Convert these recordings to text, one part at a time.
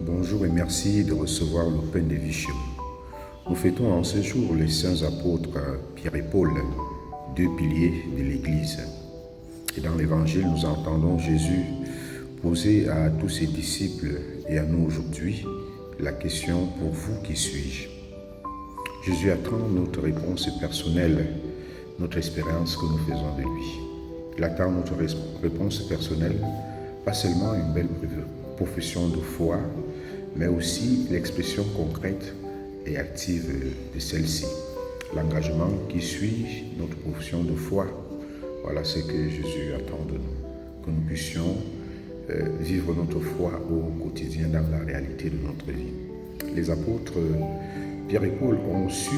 Bonjour et merci de recevoir le pain de vie chez vous. Nous fêtons en ce jour les saints apôtres Pierre et Paul, deux piliers de l'Église. Et dans l'Évangile, nous entendons Jésus poser à tous ses disciples et à nous aujourd'hui la question « Pour vous, qui suis-je » Jésus attend notre réponse personnelle, notre expérience que nous faisons de lui. Il attend notre réponse personnelle, pas seulement une belle profession de foi, mais aussi l'expression concrète et active de celle-ci. L'engagement qui suit notre profession de foi, voilà ce que Jésus attend de nous, que nous puissions vivre notre foi au quotidien dans la réalité de notre vie. Les apôtres Pierre et Paul ont su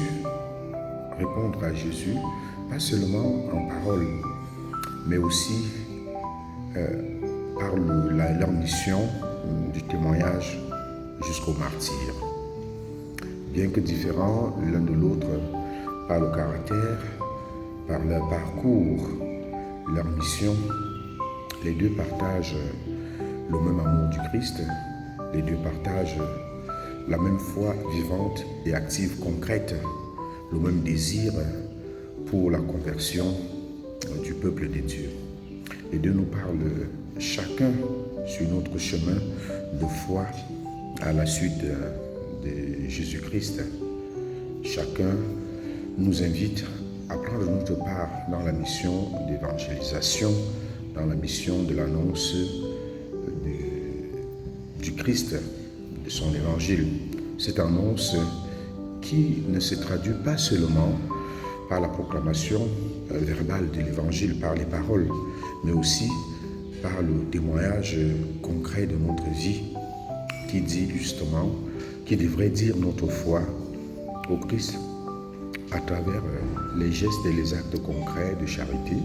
répondre à Jésus, pas seulement en parole, mais aussi par leur mission du témoignage jusqu'au martyre. Bien que différents l'un de l'autre par le caractère, par leur parcours, leur mission, les deux partagent le même amour du Christ, les deux partagent la même foi vivante et active, concrète, le même désir pour la conversion du peuple de Dieu. Les deux nous parlent chacun sur notre chemin de foi à la suite de Jésus-Christ. Chacun nous invite à prendre notre part dans la mission d'évangélisation, dans la mission de l'annonce du Christ, de son évangile. Cette annonce qui ne se traduit pas seulement par la proclamation verbale de l'évangile, par les paroles, mais aussi par le témoignage concret de notre vie qui dit justement, qui devrait dire notre foi au Christ à travers les gestes et les actes concrets de charité,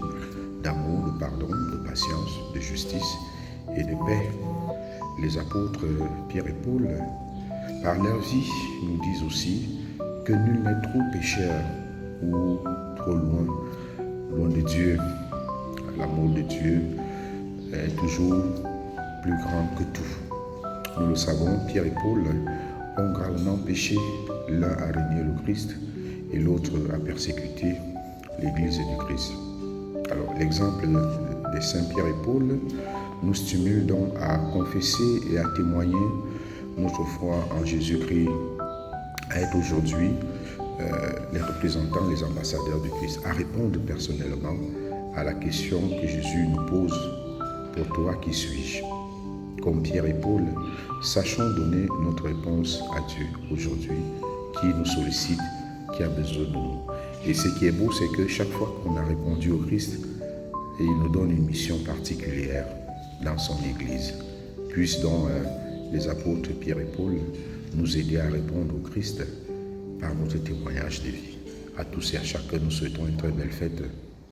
d'amour, de pardon, de patience, de justice et de paix. Les apôtres Pierre et Paul, par leur vie, nous disent aussi que nul n'est trop pécheur ou trop loin de Dieu. L'amour de Dieu est toujours plus grand que tout. Nous le savons, Pierre et Paul ont gravement péché. L'un a renié le Christ et l'autre a persécuté l'Église du Christ. Alors, l'exemple des saints Pierre et Paul nous stimule donc à confesser et à témoigner notre foi en Jésus-Christ, à être aujourd'hui les représentants, les ambassadeurs du Christ, à répondre personnellement à la question que Jésus nous pose. Pour toi, qui suis-je? Comme Pierre et Paul, sachons donner notre réponse à Dieu aujourd'hui, qui nous sollicite, qui a besoin de nous. Et ce qui est beau, c'est que chaque fois qu'on a répondu au Christ, il nous donne une mission particulière dans son Église. Puissent donc les apôtres Pierre et Paul nous aider à répondre au Christ par notre témoignage de vie. À tous et à chacun, nous souhaitons une très belle fête.